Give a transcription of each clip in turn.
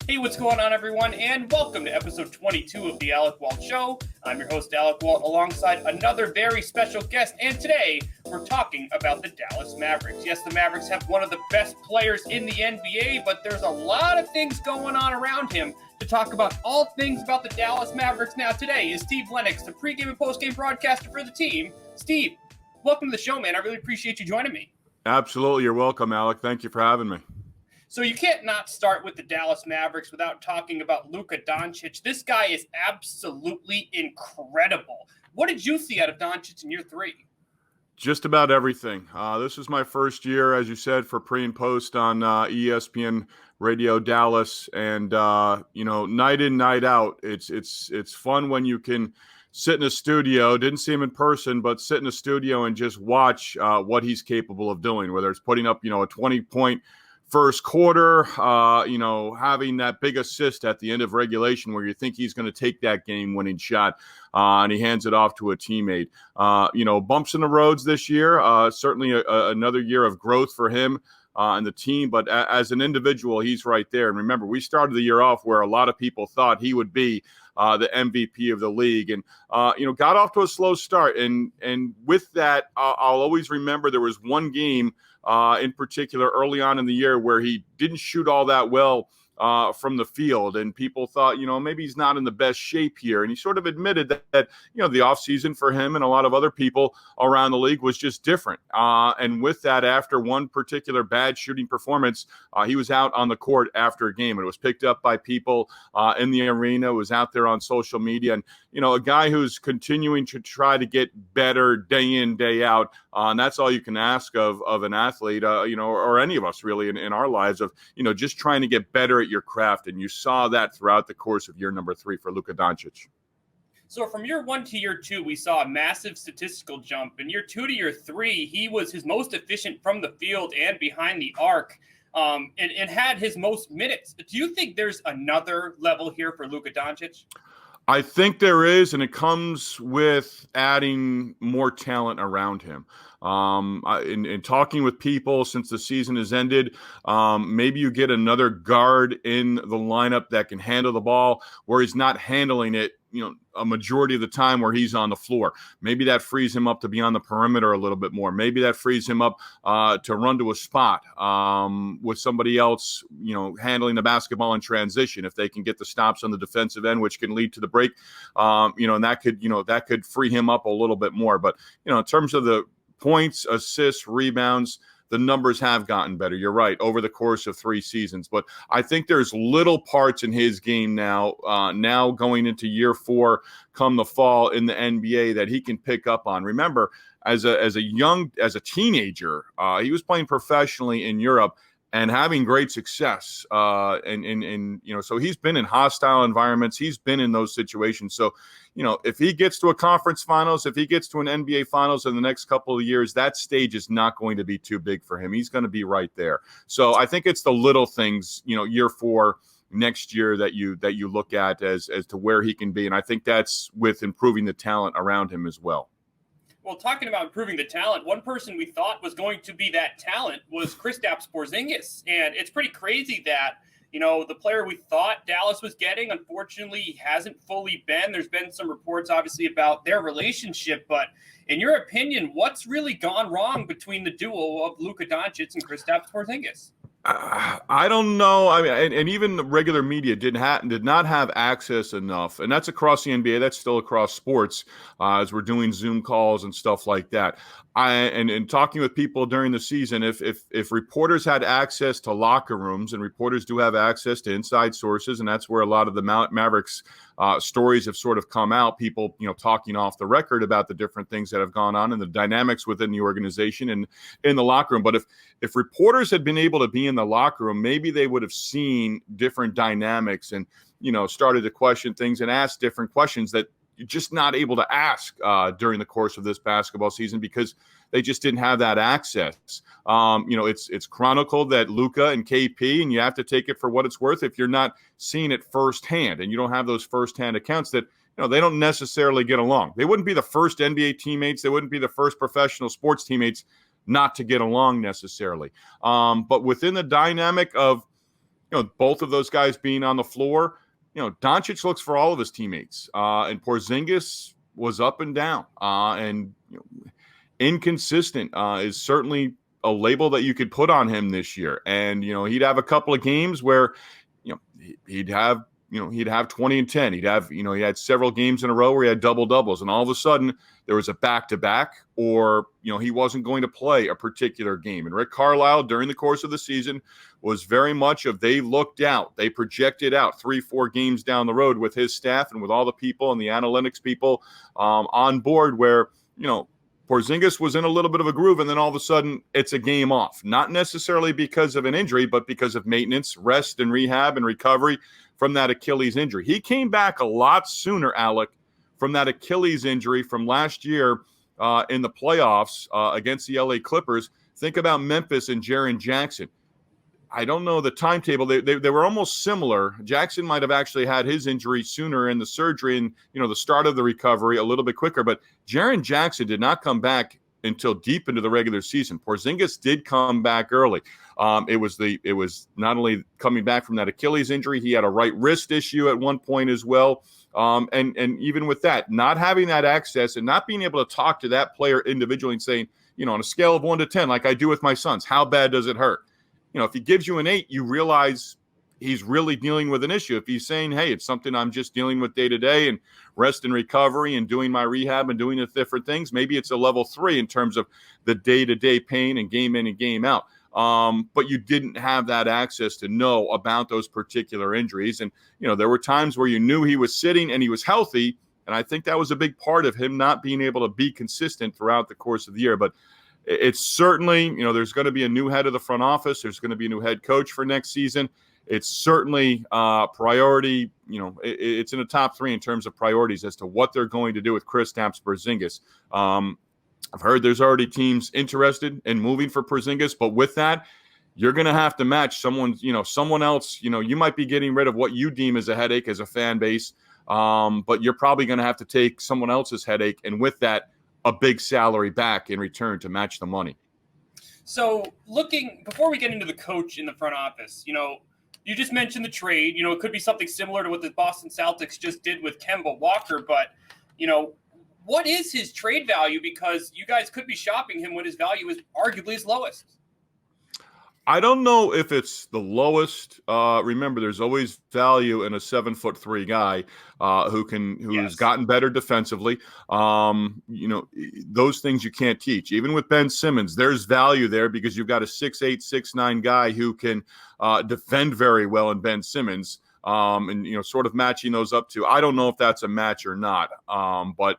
Hey, what's going on, everyone, and welcome to episode 22 of the Alec Walt Show. I'm your host, Alec Walt, alongside another very special guest, and today we're talking about the Dallas Mavericks. Yes, the Mavericks have one of the best players in the NBA, but there's a lot of things going on around him. To talk about all things about the Dallas Mavericks now today is Steve Lenox, the pregame and postgame broadcaster for the team. Steve, welcome to the show, man. I really appreciate you joining me. Absolutely. You're welcome, Alec. Thank you for having me. So you can't not start with the Dallas Mavericks without talking about Luka Doncic. This guy is absolutely incredible. What did you see out of Doncic in year three? Just about everything. This is my first year, as you said, for pre and post on ESPN Radio Dallas, and night in, night out. It's fun when you can sit in a studio. Didn't see him in person, but sit in a studio and just watch what he's capable of doing. Whether it's putting up, a 20-point first quarter, having that big assist at the end of regulation where you think he's going to take that game-winning shot, and he hands it off to a teammate. Bumps in the roads this year, certainly another year of growth for him and the team, but as an individual, he's right there. And remember, we started the year off where a lot of people thought he would be the MVP of the league, and got off to a slow start. And with that, I'll always remember there was one game in particular early on in the year where he didn't shoot all that well from the field, and people thought, maybe he's not in the best shape here. And he sort of admitted that the offseason for him and a lot of other people around the league was just different. And with that, after one particular bad shooting performance, he was out on the court after a game. And it was picked up by people in the arena, was out there on social media. And, a guy who's continuing to try to get better day in, day out. And that's all you can ask of an athlete, or any of us really in our lives, of, just trying to get better at your craft. And you saw that throughout the course of year number 3 for Luka Doncic. So from year 1 to year 2, we saw a massive statistical jump. In year 2 to year 3, he was his most efficient from the field and behind the arc, and had his most minutes. Do you think there's another level here for Luka Doncic? I think there is, and it comes with adding more talent around him. In talking with people since the season has ended, maybe you get another guard in the lineup that can handle the ball where he's not handling it, a majority of the time where he's on the floor. Maybe that frees him up to be on the perimeter a little bit more. Maybe that frees him up to run to a spot with somebody else, handling the basketball in transition. If they can get the stops on the defensive end, which can lead to the break, and that could free him up a little bit more. But, in terms of the points, assists, rebounds, the numbers have gotten better. You're right, over the course of 3 seasons. But I think there's little parts in his game now going into year 4, come the fall in the NBA, that he can pick up on. Remember, as a teenager, he was playing professionally in Europe and having great success. So he's been in hostile environments. He's been in those situations. So, if he gets to a conference finals, if he gets to an NBA finals in the next couple of years, that stage is not going to be too big for him. He's going to be right there. So I think it's the little things, year 4 next year that you look at as to where he can be. And I think that's with improving the talent around him as well. Well, talking about improving the talent, one person we thought was going to be that talent was Kristaps Porzingis. And it's pretty crazy that, the player we thought Dallas was getting, unfortunately, he hasn't fully been. There's been some reports, obviously, about their relationship. But in your opinion, what's really gone wrong between the duo of Luka Doncic and Kristaps Porzingis? I don't know. I mean, and even the regular media did not have access enough, and that's across the NBA. That's still across sports, as we're doing Zoom calls and stuff like that. And talking with people during the season, if reporters had access to locker rooms, and reporters do have access to inside sources, and that's where a lot of the Mavericks stories have sort of come out. People, talking off the record about the different things that have gone on and the dynamics within the organization and in the locker room. But if reporters had been able to be in the locker room, maybe they would have seen different dynamics and, started to question things and ask different questions that you're just not able to ask during the course of this basketball season because they just didn't have that access. It's chronicled that Luka and KP, and you have to take it for what it's worth if you're not seeing it firsthand and you don't have those firsthand accounts that, they don't necessarily get along. They wouldn't be the first NBA teammates. They wouldn't be the first professional sports teammates not to get along necessarily. But within the dynamic of both of those guys being on the floor, Doncic looks for all of his teammates, and Porzingis was up and down, and inconsistent is certainly a label that you could put on him this year. And he'd have a couple of games where he'd have 20 and 10. He had several games in a row where he had double doubles, and all of a sudden there was a back-to-back, or he wasn't going to play a particular game. And Rick Carlisle during the course of the season was very much of, they looked out, they projected out 3-4 games down the road with his staff and with all the people and the analytics people on board, where Porzingis was in a little bit of a groove, and then all of a sudden it's a game off, not necessarily because of an injury, but because of maintenance, rest, and rehab and recovery from that Achilles injury. He came back a lot sooner, Alec, from that Achilles injury from last year in the playoffs against the LA Clippers. Think about Memphis and Jaren Jackson. I don't know the timetable. They were almost similar. Jackson might have actually had his injury sooner in the surgery and, the start of the recovery a little bit quicker. But Jaren Jackson did not come back until deep into the regular season. Porzingis did come back early. It was not only coming back from that Achilles injury, he had a right wrist issue at one point as well. And even with that, not having that access and not being able to talk to that player individually and saying, on a scale of 1 to 10, like I do with my sons, how bad does it hurt? If he gives you an 8, you realize he's really dealing with an issue. If he's saying, hey, it's something I'm just dealing with day to day and rest and recovery and doing my rehab and doing the different things, maybe it's a level 3 in terms of the day-to-day pain and game in and game out. But you didn't have that access to know about those particular injuries. And, there were times where you knew he was sitting and he was healthy. And I think that was a big part of him not being able to be consistent throughout the course of the year. But it's certainly, there's going to be a new head of the front office. There's going to be a new head coach for next season. It's certainly priority. It's in the top 3 in terms of priorities as to what they're going to do with Kristaps Porzingis. I've heard there's already teams interested in moving for Porzingis, but with that, you're going to have to match someone else. You might be getting rid of what you deem as a headache as a fan base, but you're probably going to have to take someone else's headache, and with that, a big salary back in return to match the money. So before we get into the coach in the front office, you just mentioned the trade. It could be something similar to what the Boston Celtics just did with Kemba Walker, but, what is his trade value? Because you guys could be shopping him when his value is arguably his lowest. I don't know if it's the lowest. Remember, there's always value in a 7'3" guy who's gotten better defensively. Those things you can't teach. Even with Ben Simmons, there's value there because you've got a 6'8", 6'9" guy who can defend very well in Ben Simmons. And sort of matching those up to. I don't know if that's a match or not. But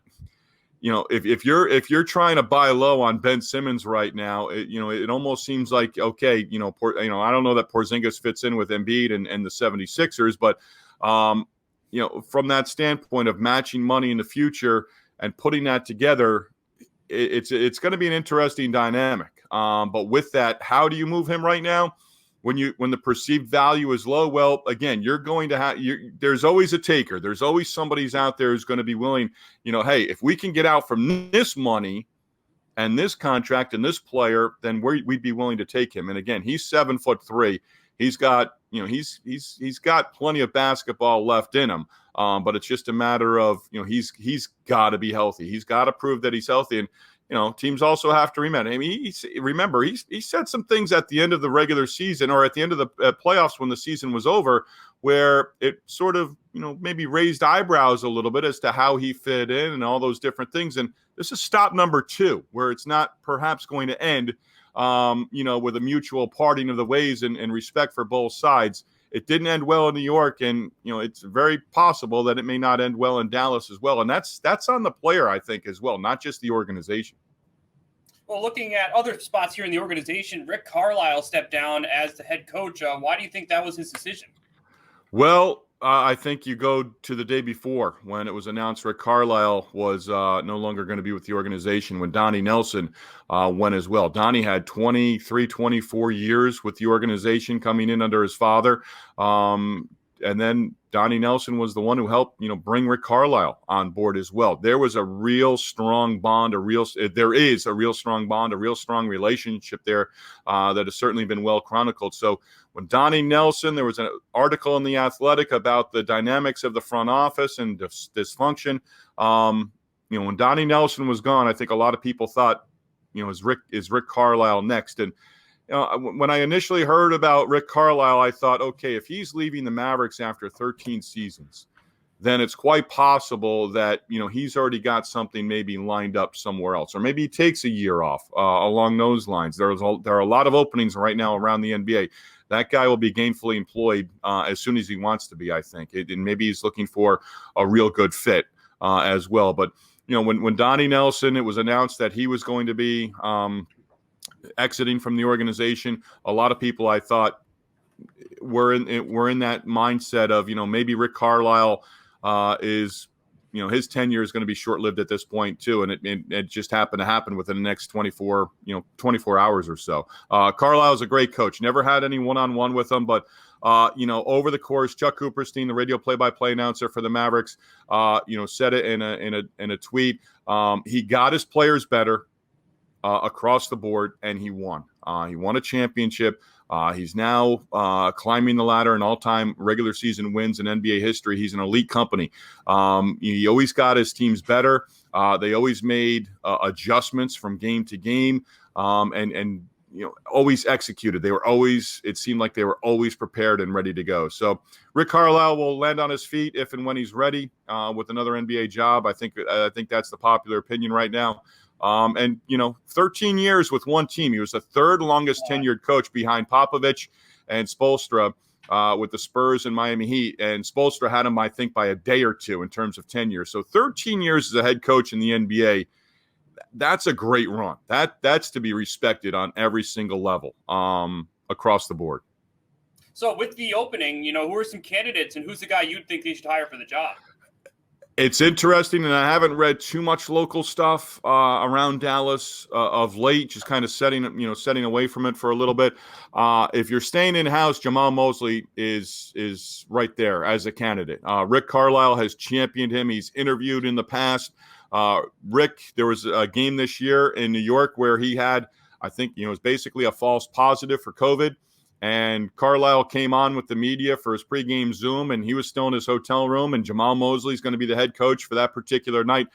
if you're trying to buy low on Ben Simmons right now, it almost seems like, okay, I don't know that Porzingis fits in with Embiid and the 76ers, but from that standpoint of matching money in the future and putting that together, it's going to be an interesting dynamic. But with that, how do you move him right now? When the perceived value is low, well, again, you're going to have there's always a taker. There's always somebody's out there who's going to be willing, hey, if we can get out from this money and this contract and this player, then we'd be willing to take him. And again, he's 7'3". He's got, he's got plenty of basketball left in him. But it's just a matter of, he's got to be healthy. He's got to prove that he's healthy. And teams also have to remember. I mean, he said some things at the end of the regular season or at the end of the playoffs when the season was over, where it sort of, maybe raised eyebrows a little bit as to how he fit in and all those different things. And this is stop number 2, where it's not perhaps going to end, with a mutual parting of the ways and respect for both sides. It didn't end well in New York, and it's very possible that it may not end well in Dallas as well. And that's on the player, I think, as well, not just the organization. Well, looking at other spots here in the organization, Rick Carlisle stepped down as the head coach. Why do you think that was his decision? Well, I think you go to the day before when it was announced Rick Carlisle was no longer going to be with the organization, when Donnie Nelson went as well. Donnie had 23, 24 years with the organization coming in under his father. then Donnie Nelson was the one who helped, bring Rick Carlisle on board as well. There was a real strong bond, there is a real strong bond, a real strong relationship there that has certainly been well chronicled. So when Donnie Nelson, there was an article in The Athletic about the dynamics of the front office and dysfunction. When Donnie Nelson was gone, I think a lot of people thought, is Rick Carlisle next? And when I initially heard about Rick Carlisle, I thought, okay, if he's leaving the Mavericks after 13 seasons, then it's quite possible that, he's already got something maybe lined up somewhere else, or maybe he takes a year off along those lines. There are a lot of openings right now around the NBA. That guy will be gainfully employed as soon as he wants to be, I think. And maybe he's looking for a real good fit as well. But, when Donnie Nelson, it was announced that he was going to be exiting from the organization, a lot of people, I thought, were in that mindset of, maybe Rick Carlisle is, his tenure is going to be short-lived at this point too, and it just happened to happen within the next 24 hours or so. Carlisle is a great coach. Never had any one-on-one with him, but over the course, Chuck Cooperstein, the radio play-by-play announcer for the Mavericks, said it in a tweet. He got his players better across the board, and he won. He won a championship. He's now climbing the ladder in all-time regular season wins in NBA history. He's an elite company. He always got his teams better. They always made adjustments from game to game, and always executed. It seemed like they were always prepared and ready to go. So Rick Carlisle will land on his feet if and when he's ready with another NBA job. I think that's the popular opinion right now. 13 years with one team. He was the third longest tenured coach behind Popovich and Spoelstra with the Spurs and Miami Heat. And Spoelstra had him, I think, by a day or two in terms of tenure. So 13 years as a head coach in the NBA, that's a great run. That's to be respected on every single level across the board. So with the opening, who are some candidates and who's the guy you'd think they should hire for the job? It's interesting, and I haven't read too much local stuff around Dallas of late, just kind of setting away from it for a little bit. If you're staying in-house, Jamal Mosley is right there as a candidate. Rick Carlisle has championed him. He's interviewed in the past. Rick, there was a game this year in New York where he had, I think, it was basically a false positive for COVID. And Carlisle came on with the media for his pregame Zoom, and he was still in his hotel room, and Jamal Mosley is going to be the head coach for that particular night.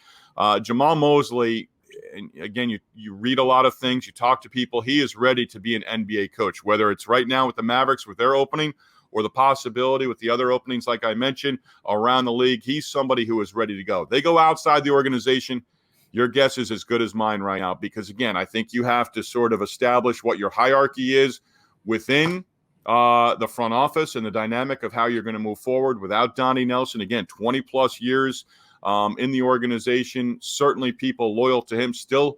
Jamal Mosley, and again, you read a lot of things, you talk to people, he is ready to be an NBA coach, whether it's right now with the Mavericks with their opening or the possibility with the other openings, like I mentioned, around the league. He's somebody who is ready to go. They go outside the organization. Your guess is as good as mine right now, because, again, I think you have to sort of establish what your hierarchy is within the front office and the dynamic of how you're going to move forward without Donnie Nelson. Again, 20-plus years in the organization, certainly people loyal to him, still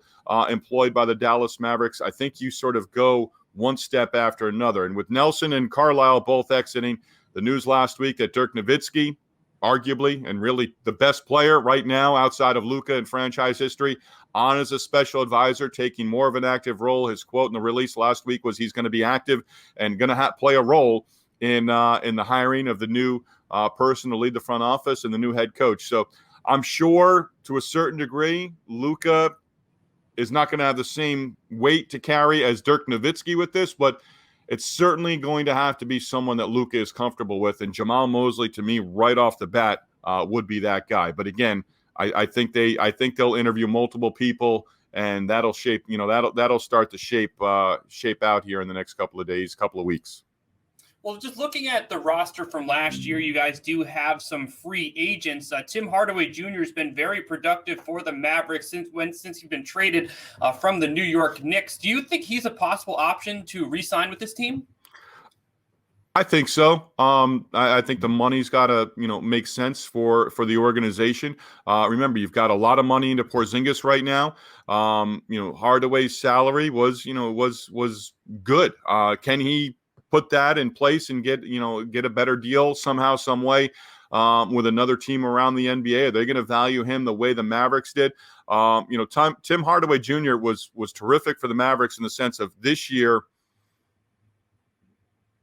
employed by the Dallas Mavericks. I think you sort of go one step after another. And with Nelson and Carlisle both exiting, the news last week that Dirk Nowitzki, arguably and really the best player right now outside of Luka in franchise history, on as a special advisor, taking more of an active role. His quote in the release last week was he's going to be active and going to play a role in the hiring of the new person to lead the front office and the new head coach. So I'm sure to a certain degree, Luka is not going to have the same weight to carry as Dirk Nowitzki with this, but it's certainly going to have to be someone that Luka is comfortable with. And Jamal Mosley, to me, right off the bat, would be that guy. But again, I think they'll interview multiple people, and that'll shape, that'll start to shape out here in the next couple of days, couple of weeks. Well, just looking at the roster from last year, you guys do have some free agents. Tim Hardaway Jr. has been very productive for the Mavericks since he's been traded from the New York Knicks. Do you think he's a possible option to re-sign with this team? I think so. I think the money's got to, make sense for the organization. Remember, you've got a lot of money into Porzingis right now. Hardaway's salary was good. Can he put that in place and get a better deal somehow, some way with another team around the NBA? Are they going to value him the way the Mavericks did? Tim Hardaway Jr. was terrific for the Mavericks in the sense of this year.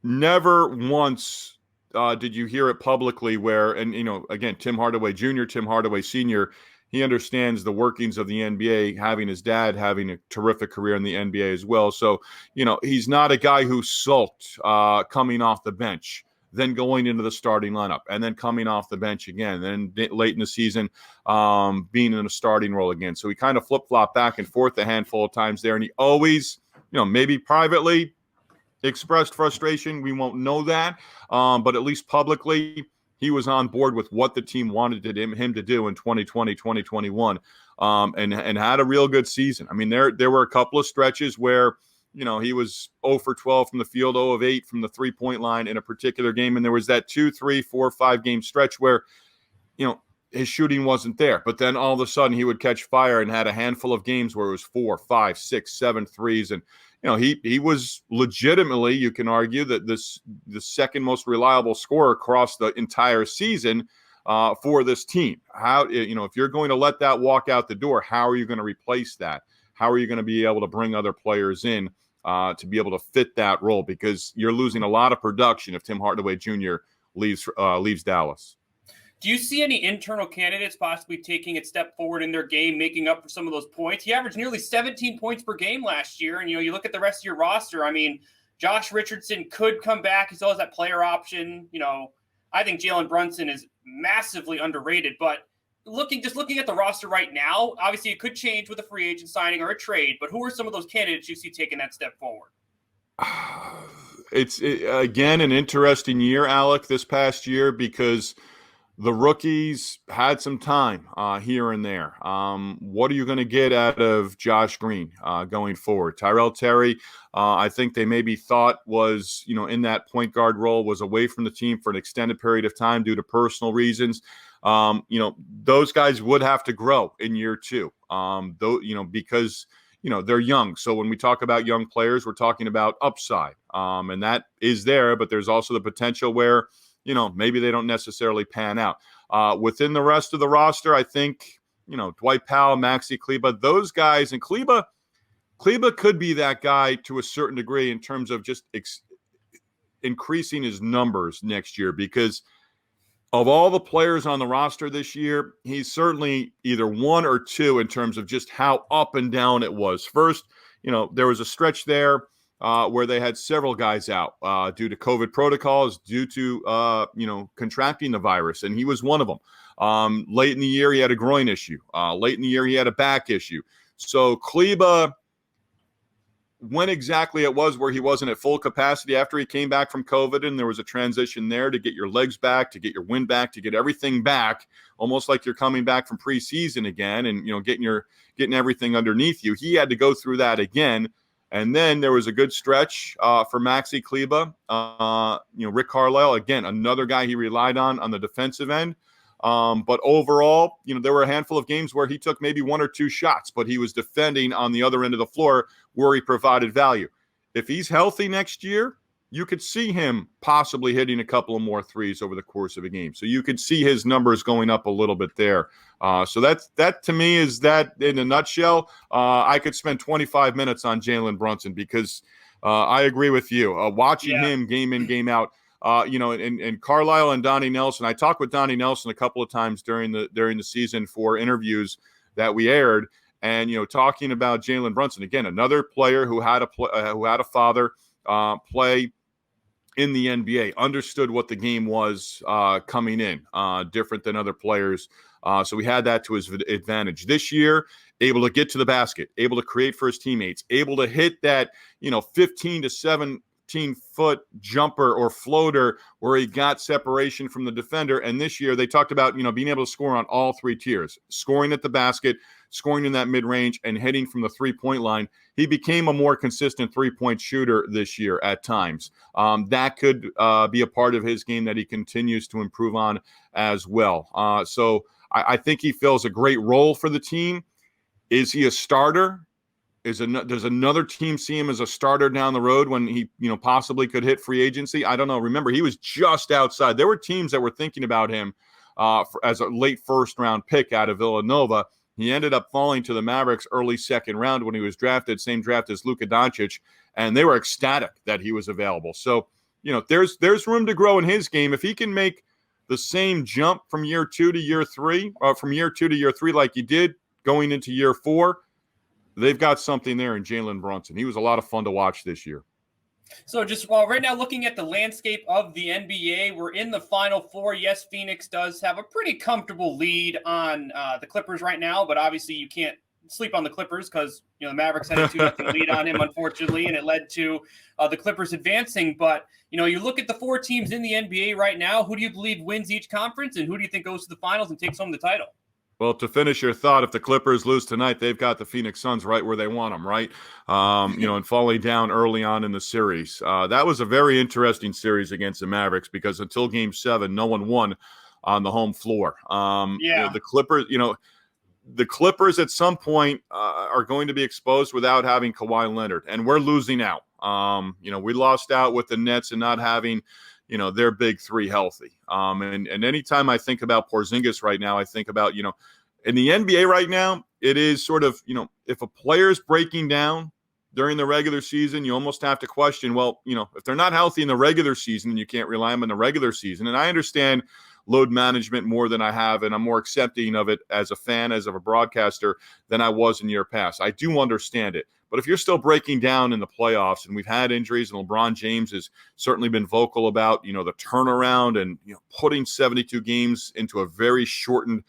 Never once did you hear it publicly where, and, again, Tim Hardaway Jr., Tim Hardaway Sr., he understands the workings of the NBA, having his dad having a terrific career in the NBA as well. So, he's not a guy who sulked coming off the bench, then going into the starting lineup, and then coming off the bench again, then late in the season being in a starting role again. So he kind of flip-flopped back and forth a handful of times there, and he always, maybe privately expressed frustration. We won't know that, but at least publicly, he was on board with what the team wanted him to do in 2020, 2021, and had a real good season. I mean, there were a couple of stretches where, he was 0 for 12 from the field, 0 of 8 from the three-point line in a particular game. And there was that 2, 3, 4, 5 game stretch where, his shooting wasn't there. But then all of a sudden he would catch fire and had a handful of games where it was 4, 5, 6, 7 threes. And, he was legitimately, you can argue, that the second most reliable scorer across the entire season for this team. How, if you're going to let that walk out the door, how are you going to replace that? How are you going to be able to bring other players in to be able to fit that role? Because you're losing a lot of production if Tim Hardaway Jr. leaves Dallas. Do you see any internal candidates possibly taking a step forward in their game, making up for some of those points? He averaged nearly 17 points per game last year. And, you look at the rest of your roster. I mean, Josh Richardson could come back. He still has that player option. I think Jalen Brunson is massively underrated. But looking at the roster right now, obviously it could change with a free agent signing or a trade. But who are some of those candidates you see taking that step forward? It's again, an interesting year, Alec, this past year, because the rookies had some time here and there. What are you going to get out of Josh Green going forward? Tyrell Terry, I think they maybe thought was, in that point guard role, was away from the team for an extended period of time due to personal reasons. Those guys would have to grow in year two, because they're young. So when we talk about young players, we're talking about upside, and that is there, but there's also the potential where, maybe they don't necessarily pan out. Within the rest of the roster, I think, Dwight Powell, Maxi Kleber, those guys, and Kleber could be that guy to a certain degree in terms of just increasing his numbers next year, because of all the players on the roster this year, he's certainly either 1 or 2 in terms of just how up and down it was. First, there was a stretch there where they had several guys out due to COVID protocols, due to, contracting the virus, and he was one of them. Late in the year, he had a groin issue. Late in the year, he had a back issue. So Kleber, when exactly it was where he wasn't at full capacity after he came back from COVID, and there was a transition there to get your legs back, to get your wind back, to get everything back, almost like you're coming back from preseason again and, getting everything underneath you. He had to go through that again. And then there was a good stretch for Maxi Kleber. Rick Carlisle, again, another guy he relied on the defensive end. But overall, there were a handful of games where he took maybe 1 or 2 shots, but he was defending on the other end of the floor where he provided value. If he's healthy next year, you could see him possibly hitting a couple of more threes over the course of a game. So you could see his numbers going up a little bit there. So that to me is that in a nutshell. I could spend 25 minutes on Jalen Brunson because I agree with you. Watching him game in, game out, and Carlisle and Donnie Nelson. I talked with Donnie Nelson a couple of times during the season for interviews that we aired, and talking about Jalen Brunson, again, another player who had a father play in the NBA, understood what the game was coming in, different than other players. So we had that to his advantage. This year, able to get to the basket, able to create for his teammates, able to hit that, 15 to 17-foot jumper or floater where he got separation from the defender. And this year they talked about, being able to score on all 3 tiers, scoring at the basket, scoring in that mid-range, and hitting from the three-point line. He became a more consistent three-point shooter this year at times. That could be a part of his game that he continues to improve on as well. So I think he fills a great role for the team. Is he a starter? Does another team see him as a starter down the road when he, possibly could hit free agency? I don't know. Remember, he was just outside. There were teams that were thinking about him as a late first-round pick out of Villanova. He ended up falling to the Mavericks early second round when he was drafted, same draft as Luka Doncic, and they were ecstatic that he was available. So, there's room to grow in his game. If he can make the same jump from year 2 to year 3, or from year 2 to year 3 like he did going into year 4, they've got something there in Jalen Brunson. He was a lot of fun to watch this year. So just right now looking at the landscape of the NBA, we're in the Final Four. Yes, Phoenix does have a pretty comfortable lead on the Clippers right now, but obviously you can't sleep on the Clippers because the Mavericks had a 2-0 lead on him, unfortunately, and it led to the Clippers advancing. But you look at the 4 teams in the NBA right now. Who do you believe wins each conference, and who do you think goes to the finals and takes home the title? Well, to finish your thought, if the Clippers lose tonight, they've got the Phoenix Suns right where they want them, right? And falling down early on in the series. That was a very interesting series against the Mavericks because until Game 7, no one won on the home floor. The Clippers at some point are going to be exposed without having Kawhi Leonard, and we're losing out. We lost out with the Nets and not having their big 3 healthy. And anytime I think about Porzingis right now, I think about, in the NBA right now, it is sort of, if a player's breaking down during the regular season, you almost have to question, well, if they're not healthy in the regular season, you can't rely on them in the regular season. And I understand load management more than I have, and I'm more accepting of it as a fan, as of a broadcaster, than I was in year past. I do understand it. But if you're still breaking down in the playoffs, and we've had injuries, and LeBron James has certainly been vocal about, the turnaround and, putting 72 games into a very shortened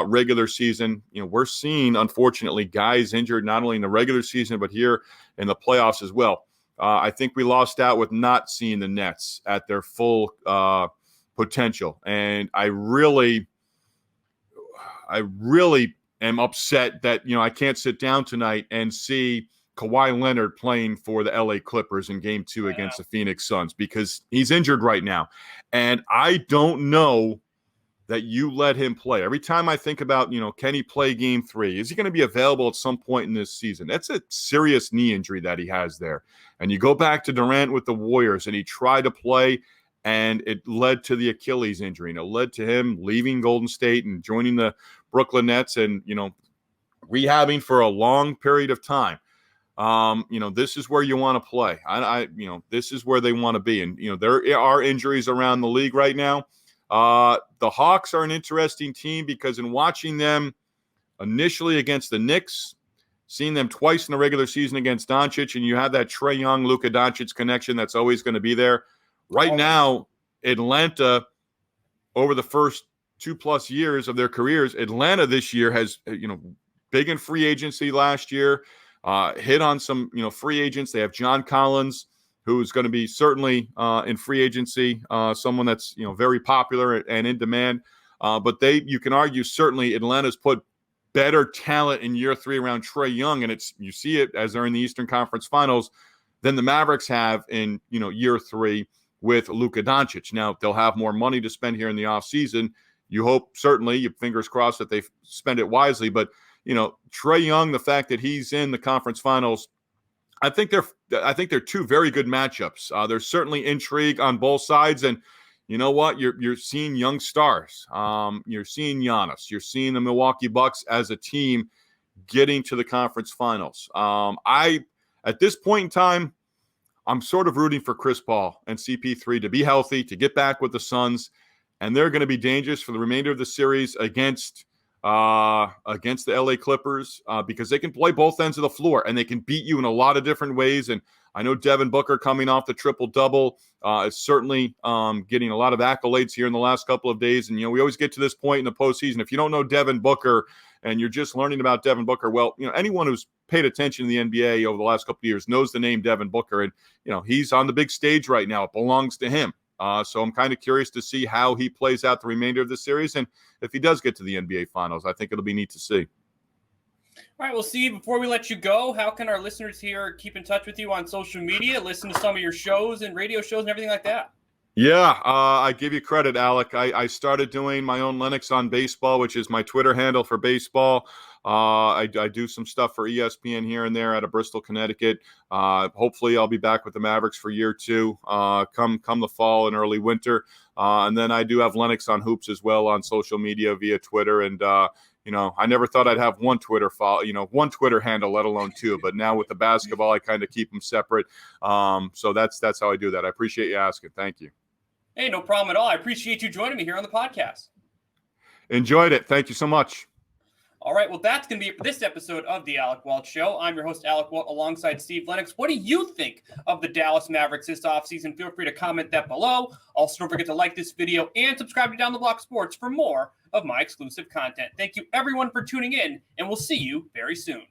regular season, we're seeing, unfortunately, guys injured not only in the regular season, but here in the playoffs as well. I think we lost out with not seeing the Nets at their full potential. And I really am upset that, I can't sit down tonight and see Kawhi Leonard playing for the LA Clippers in Game 2 against the Phoenix Suns because he's injured right now. And I don't know that you let him play. Every time I think about, can he play Game 3? Is he going to be available at some point in this season? That's a serious knee injury that he has there. And you go back to Durant with the Warriors, and he tried to play, and it led to the Achilles injury. And it led to him leaving Golden State and joining the Brooklyn Nets and, rehabbing for a long period of time. This is where you want to play. This is where they want to be. And, there are injuries around the league right now. The Hawks are an interesting team because in watching them initially against the Knicks, seeing them twice in the regular season against Doncic, and you have that Trae Young, Luka Doncic connection that's always going to be there. Right now, Atlanta, over the first 2+ years of their careers, Atlanta this year has, big in free agency last year, hit on some, free agents. They have John Collins, who's going to be certainly in free agency, someone that's, very popular and in demand. But you can argue certainly Atlanta's put better talent in year 3 around Trae Young, and you see it as they're in the Eastern Conference Finals, than the Mavericks have in, year 3 with Luka Doncic. Now, they'll have more money to spend here in the offseason. You hope, certainly, you fingers crossed that they spend it wisely. But, Trae Young, the fact that he's in the conference finals, I think they're 2 very good matchups. There's certainly intrigue on both sides. And you know what? You're seeing young stars. You're seeing Giannis. You're seeing the Milwaukee Bucks as a team getting to the conference finals. At this point in time, I'm sort of rooting for Chris Paul and CP3 to be healthy, to get back with the Suns, and they're going to be dangerous for the remainder of the series against the LA Clippers because they can play both ends of the floor and they can beat you in a lot of different ways. And I know Devin Booker coming off the triple-double is certainly getting a lot of accolades here in the last couple of days. And, we always get to this point in the postseason. If you don't know Devin Booker and you're just learning about Devin Booker, well, anyone who's paid attention to the NBA over the last couple of years knows the name Devin Booker. And, he's on the big stage right now. It belongs to him. So I'm kind of curious to see how he plays out the remainder of the series. And if he does get to the NBA Finals, I think it'll be neat to see. All right, well, Steve, before we let you go, how can our listeners here keep in touch with you on social media, listen to some of your shows and radio shows and everything like that? Yeah, I give you credit, Alec. I started doing my own Lenox on baseball, which is my Twitter handle for baseball. I do some stuff for ESPN here and there out of Bristol, Connecticut. Hopefully, I'll be back with the Mavericks for year 2, come the fall and early winter. And then I do have Lenox on Hoops as well on social media via Twitter. And, I never thought I'd have one Twitter one Twitter handle, let alone two. But now with the basketball, I kind of keep them separate. So that's how I do that. I appreciate you asking. Thank you. Hey, no problem at all. I appreciate you joining me here on the podcast. Enjoyed it. Thank you so much. All right, well, that's going to be it for this episode of the Alec Walt Show. I'm your host, Alec Walt, alongside Steve Lenox. What do you think of the Dallas Mavericks this offseason? Feel free to comment that below. Also, don't forget to like this video and subscribe to Down the Block Sports for more of my exclusive content. Thank you, everyone, for tuning in, and we'll see you very soon.